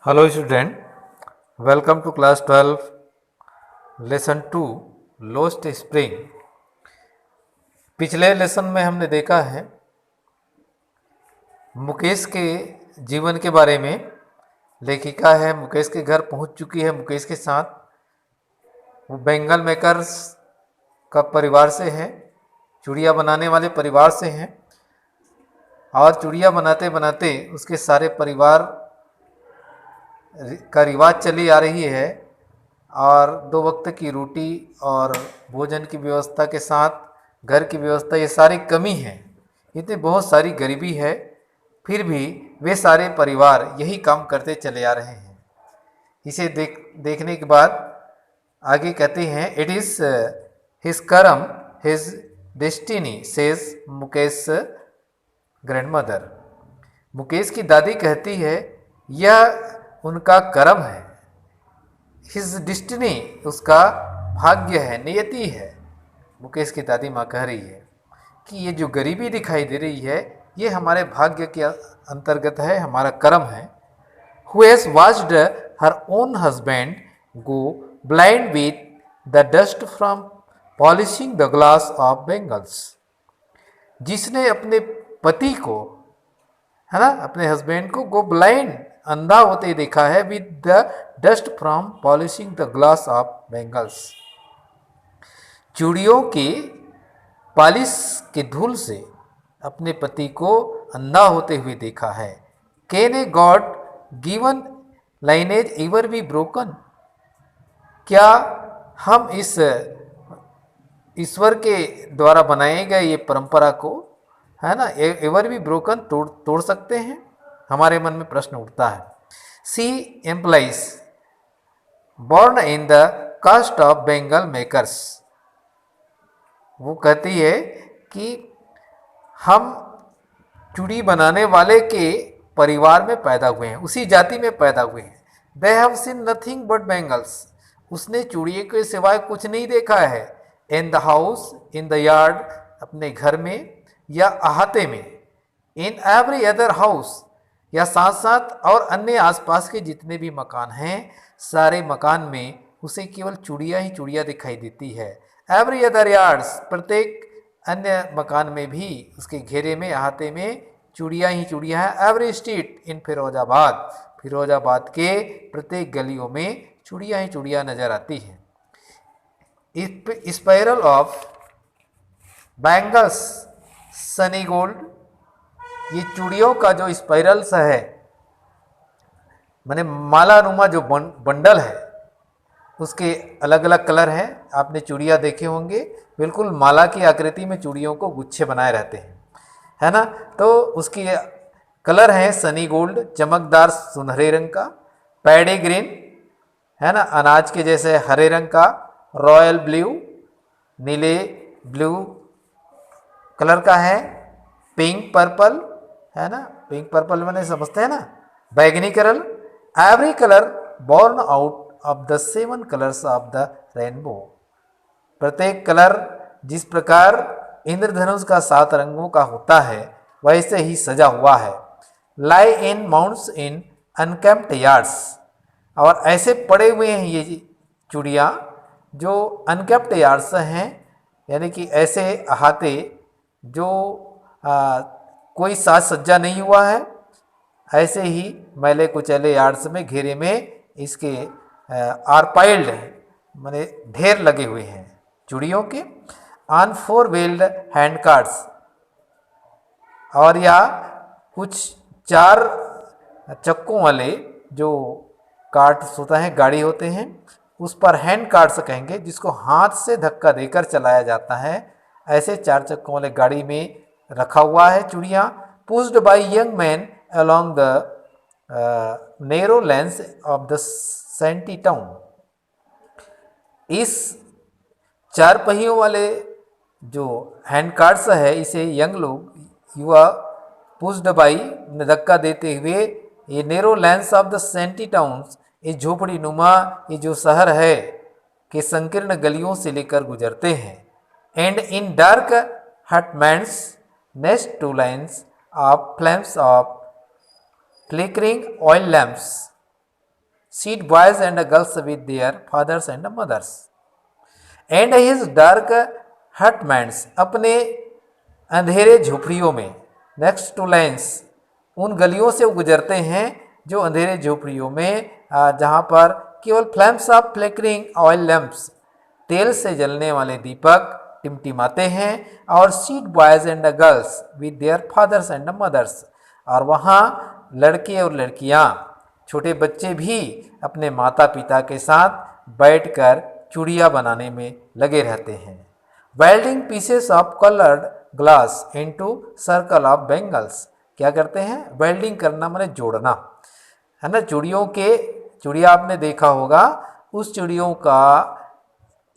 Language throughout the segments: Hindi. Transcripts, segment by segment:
Hello student, welcome to class 12, lesson 2, Lost Spring। पिछले लेसन में हमने देखा है मुकेश के जीवन के बारे में। लेखिका है मुकेश के घर पहुंच चुकी है। मुकेश के साथ वो बेंगल मेकर्स का परिवार से है, चूड़ियाँ बनाने वाले परिवार से हैं, और चूड़ियाँ बनाते बनाते उसके सारे परिवार का रिवाज चली आ रही है और दो वक्त की रोटी और भोजन की व्यवस्था के साथ घर की व्यवस्था, ये सारी कमी है। इतनी बहुत सारी गरीबी है, फिर भी वे सारे परिवार यही काम करते चले आ रहे हैं। इसे देखने के बाद आगे कहते हैं, इट इज़ हिज कर्म his destiny says Mukesh grandmother. Mukesh की दादी कहती है यह उनका कर्म है, हिज डेस्टिनी उसका भाग्य है, नियति है। मुकेश की दादी माँ कह रही है कि ये जो गरीबी दिखाई दे रही है ये हमारे भाग्य के अंतर्गत है, हमारा कर्म है। Who has watched her own husband go blind with the dust from polishing the glass of bangles. जिसने अपने पति को, है ना, अपने हस्बैंड को गो ब्लाइंड, अंधा होते देखा है, with the dust from polishing the glass of bangles. चूड़ियों के पालिश के धूल से अपने पति को अंधा होते हुए देखा है। Can a god given lineage ever be broken. क्या हम इस ईश्वर के द्वारा बनाए गए ये परंपरा को, है ना, एवर भी ब्रोकन तोड़ सकते हैं? हमारे मन में प्रश्न उठता है। She employs born in the caste of bangle makers. वो कहती है कि हम चूड़ी बनाने वाले के परिवार में पैदा हुए हैं, उसी जाति में पैदा हुए हैं। They have seen nothing but bangles. उसने चूड़ियों के सिवाय कुछ नहीं देखा है। In the house, in the yard, अपने घर में या अहाते में। इन एवरी अदर हाउस, या साथ साथ और अन्य आसपास के जितने भी मकान हैं, सारे मकान में उसे केवल चूड़ियाँ ही चूड़ियाँ दिखाई देती है। एवरी अदर यार्ड्स, प्रत्येक अन्य मकान में भी उसके घेरे में, अहाते में चूड़ियाँ ही चूड़ियाँ हैं। Every street in Firozabad, Firozabad के प्रत्येक गलियों में चूड़ियाँ ही चूड़ियाँ नजर आती हैं। Spiral of bangles Sunny gold. ये चूड़ियों का जो स्पाइरल्स है, माने मालानुमा जो बंडल है, उसके अलग अलग कलर हैं। आपने चूड़ियाँ देखे होंगे, बिल्कुल माला की आकृति में चूड़ियों को गुच्छे बनाए रहते हैं, है ना। तो उसकी कलर है सनी गोल्ड, चमकदार सुनहरे रंग का। पैडी ग्रीन, है ना, अनाज के जैसे हरे रंग का। रॉयल ब्लू, नीले ब्लू कलर का है। पिंक पर्पल, है ना, पिंक पर्पल मैंने समझते हैं ना। बैगनी colour. Every colour born out of the 7 colours of the rainbow. प्रत्येक कलर जिस प्रकार इंद्रधनुष का 7 रंगों का होता है वैसे ही सजा हुआ है। लाई इन माउंट्स इन अनकेम्प्ड यार्ड्स। और ऐसे पड़े हुए हैं ये चूड़ियाँ जो अनकेप्ट यार्ड्स हैं, यानी कि ऐसे अहाते जो कोई साज सज्जा नहीं हुआ है, ऐसे ही मैले कुचैले यार्ड्स में, घेरे में इसके आरपाइल्ड, माने ढेर लगे हुए हैं चूड़ियों के। ऑन 4 व्हील्ड हैंड कार्ट्स, और या कुछ 4 चक्कों वाले जो कार्ट्स होता है, गाड़ी होते हैं, उस पर हैंड कार्ट्स कहेंगे, जिसको हाथ से धक्का देकर चलाया जाता है। ऐसे 4 चक्कों वाले गाड़ी में रखा हुआ है चूड़ियाँ। Pushed by young man along the narrow lanes of the shanty town. इस 4 पहियों वाले जो हैंड कार्ट्स है, इसे यंग लोग, युवा, पुश्ड बाई, धक्का देते हुए, ये narrow lanes of the shanty towns, ये झोपड़ी नुमा, ये जो शहर है के संकीर्ण गलियों से लेकर गुजरते हैं। And in dark hutments next to lines of flames of flickering oil lamps. seat boys and girls with their fathers and mothers. And his dark hutments, अपने अंधेरे झोपड़ियों में, नेक्स्ट टू लाइन्स, उन गलियों से वो गुजरते हैं जो अंधेरे झोपड़ियों में जहाँ पर केवल flames of flickering oil lamps, तेल से जलने वाले दीपक टिमटिमाते हैं, और sit boys and girls with their fathers and mothers, और वहाँ लड़के और लड़कियाँ, छोटे बच्चे भी अपने माता पिता के साथ बैठकर चूड़ियाँ बनाने में लगे रहते हैं। Welding pieces of coloured glass into circle of bangles, क्या करते हैं? वेल्डिंग करना माने जोड़ना, है ना। चूड़ियाँ आपने देखा होगा, उस चूड़ियों का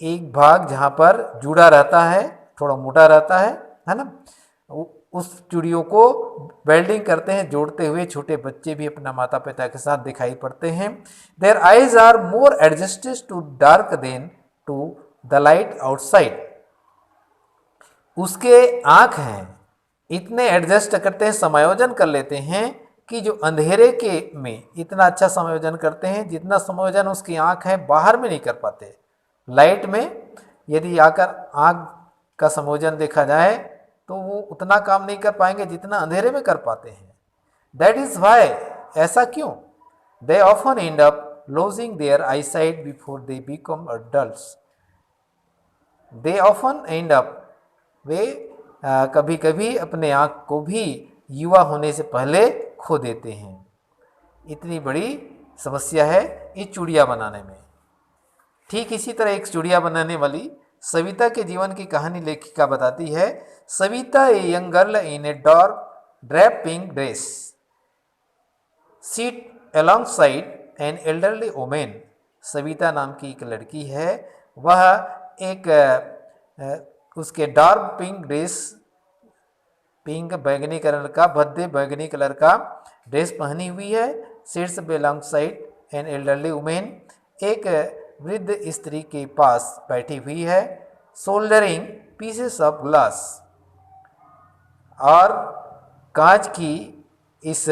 एक भाग जहाँ पर जुड़ा रहता है, थोड़ा मोटा रहता है ना, उस चूड़ियों को वेल्डिंग करते हैं, जोड़ते हुए छोटे बच्चे भी अपना माता पिता के साथ दिखाई पड़ते हैं। Their eyes are more adjusted to dark than to the light outside, उसके आँख हैं इतने एडजस्ट करते हैं, समायोजन कर लेते हैं कि जो अंधेरे के में इतना अच्छा समायोजन करते हैं जितना समायोजन उसकी आँख है बाहर में नहीं कर पाते। लाइट में यदि आकर आँख का समायोजन देखा जाए तो वो उतना काम नहीं कर पाएंगे जितना अंधेरे में कर पाते हैं। दैट इज़ वाई, ऐसा क्यों? They often end up losing their eyesight before they become adults. They often end up, वे कभी कभी अपने आँख को भी युवा होने से पहले खो देते हैं। इतनी बड़ी समस्या है इस चूड़ियाँ बनाने में। ठीक इसी तरह एक चूड़ियाँ बनाने वाली सविता के जीवन की कहानी लेखिका बताती है। Savita a young girl in a dark drape pink dress seat along side an elderly women. Savita नाम की एक लड़की है, वह एक उसके डार्क पिंक ड्रेस, पिंक बैगनी कलर का, भद्दे बैगनी कलर का ड्रेस पहनी हुई है। Seats along side an elderly women, एक वृद्ध स्त्री के पास बैठी हुई है। सोल्डरिंग पीसेस ऑफ ग्लास, और कांच की इस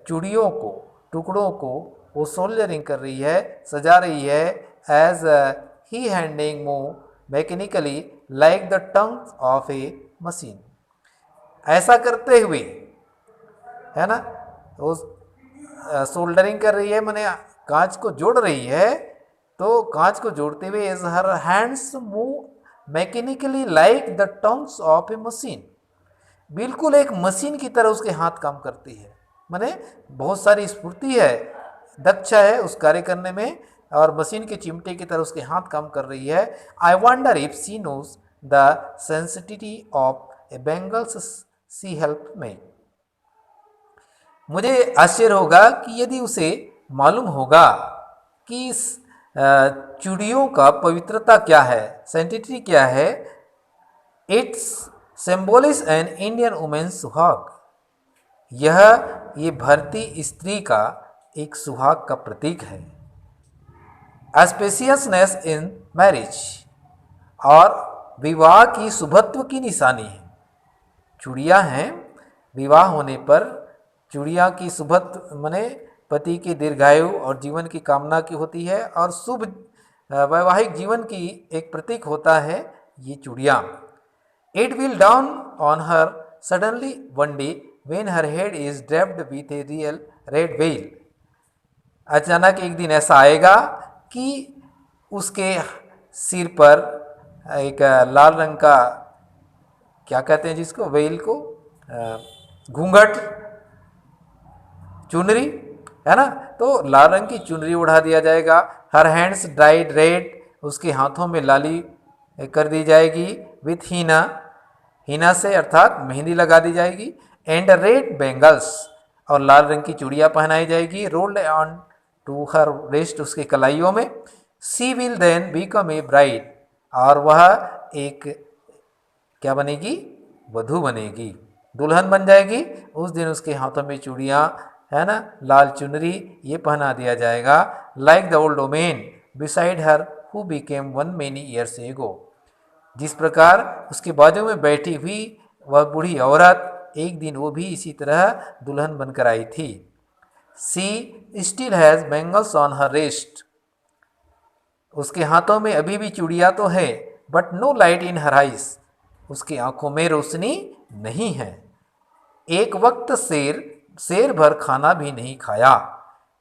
चूड़ियों को, टुकड़ों को वो सोल्डरिंग कर रही है, सजा रही है। As he handing move mechanically like the tongs of a machine, ऐसा करते हुए, है ना, वो सोल्डरिंग कर रही है, माने कांच को जोड़ रही है। तो कांच को जोड़ते हुए as her hands move mechanically like the tongs of a machine, बिल्कुल एक मशीन की तरह उसके हाथ काम करती है, माने बहुत सारी स्फूर्ति है, दक्ष है उस कार्य करने में, और मशीन के चिमटे की तरह उसके हाथ काम कर रही है। I wonder if she knows the sensitivity of a bangles she help में। मुझे आश्चर्य होगा कि यदि उसे मालूम होगा कि इस चूड़ियों का पवित्रता क्या है, सेंटिटी क्या है। इट्स सिंबॉलिज एन इंडियन वुमेन सुहाग, ये भारतीय स्त्री का एक सुहाग का प्रतीक है। स्पेशियसनेस इन मैरिज, और विवाह की शुभत्व की निशानी है। चूड़ियाँ हैं, विवाह होने पर चूड़ियाँ की शुभत्व माने पति की दीर्घायु और जीवन की कामना की होती है, और शुभ वैवाहिक जीवन की एक प्रतीक होता है ये चूड़ियाँ। It will down on her suddenly one day when her head is draped with a real red well. अचानक एक दिन ऐसा आएगा कि उसके सिर पर एक लाल रंग का, क्या कहते हैं जिसको, वेल को, घूंघट, चुनरी, है ना, तो लाल रंग की चुनरी उड़ा दिया जाएगा। हर हैंड्स ड्राइड रेड, उसके हाथों में लाली कर दी जाएगी। विथ हीना, हीना से अर्थात मेहंदी लगा दी जाएगी। एंड रेड बेंगल्स, और लाल रंग की चूड़ियाँ पहनाई जाएगी। Rolled on to her waist, उसके कलाइयों में। She will then become a bride, और वह एक क्या बनेगी, वधू बनेगी, दुल्हन बन जाएगी। उस दिन उसके हाथों में चूड़ियाँ, है ना, लाल चुनरी, ये पहना दिया जाएगा। Like the old women beside her who became one many years ago, जिस प्रकार उसके बाजू में बैठी हुई वह बूढ़ी औरत एक दिन वो भी इसी तरह दुल्हन बनकर आई थी। She still has bangles on her wrist, उसके हाथों में अभी भी चूड़ियाँ तो है, but no light in her eyes, उसकी आंखों में रोशनी नहीं है। एक वक्त शेर भर खाना भी नहीं खाया,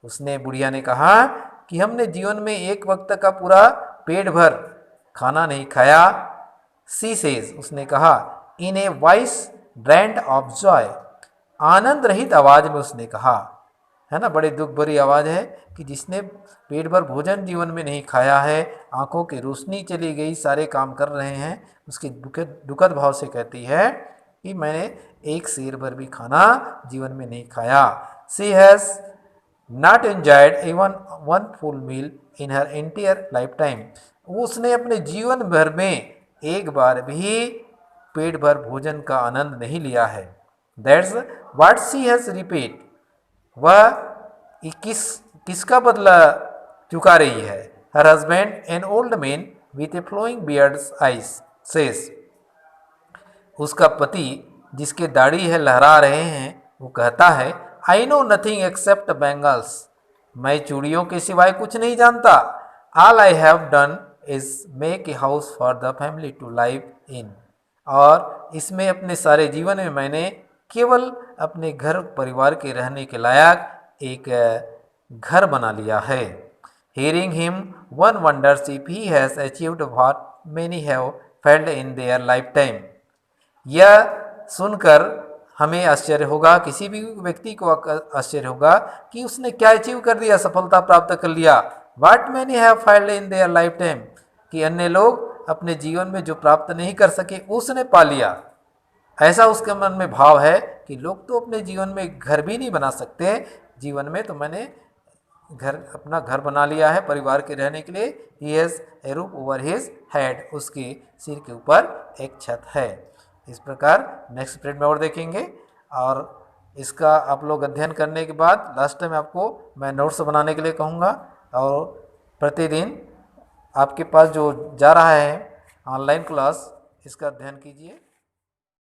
उसने बुढ़िया ने कहा कि हमने जीवन में एक वक्त का पूरा पेट भर खाना नहीं खाया। सी सेज, उसने कहा, in a voice drained of joy, आनंद रहित आवाज में उसने कहा, है ना, बड़े दुख भरी आवाज है कि जिसने पेट भर भोजन जीवन में नहीं खाया है, आंखों की रोशनी चली गई, सारे काम कर रहे हैं, उसकी दुखद भाव से कहती है कि मैंने एक शेर भर भी खाना जीवन में नहीं खाया। She has not enjoyed even one full meal in her entire lifetime, उसने अपने जीवन भर में एक बार भी पेट भर भोजन का आनंद नहीं लिया है। That's what she has repeat, वह किसका बदला चुका रही है। Her husband an old man with a flowing beards eyes says, उसका पति जिसके दाढ़ी है लहरा रहे हैं वो कहता है, I know nothing except bangles, मैं चूड़ियों के सिवाय कुछ नहीं जानता। All I have done is make a house for the family to live in, और इसमें अपने सारे जीवन में मैंने केवल अपने घर परिवार के रहने के लायक एक घर बना लिया है। Hearing him, one wonders if he has achieved what many have failed in their lifetime. यह सुनकर हमें आश्चर्य होगा, किसी भी व्यक्ति को आश्चर्य होगा कि उसने क्या अचीव कर दिया, सफलता प्राप्त कर लिया। What many have failed in their lifetime, कि अन्य लोग अपने जीवन में जो प्राप्त नहीं कर सके उसने पा लिया। ऐसा उसके मन में भाव है कि लोग तो अपने जीवन में घर भी नहीं बना सकते, जीवन में तो मैंने अपना घर बना लिया है परिवार के रहने के लिए। He has a roof over his head, उसके सिर के ऊपर एक छत है। इस प्रकार नेक्स्ट पीरियड में और देखेंगे, और इसका आप लोग अध्ययन करने के बाद लास्ट में आपको मैं नोट्स बनाने के लिए कहूँगा, और प्रतिदिन आपके पास जो जा रहा है ऑनलाइन क्लास, इसका अध्ययन कीजिए।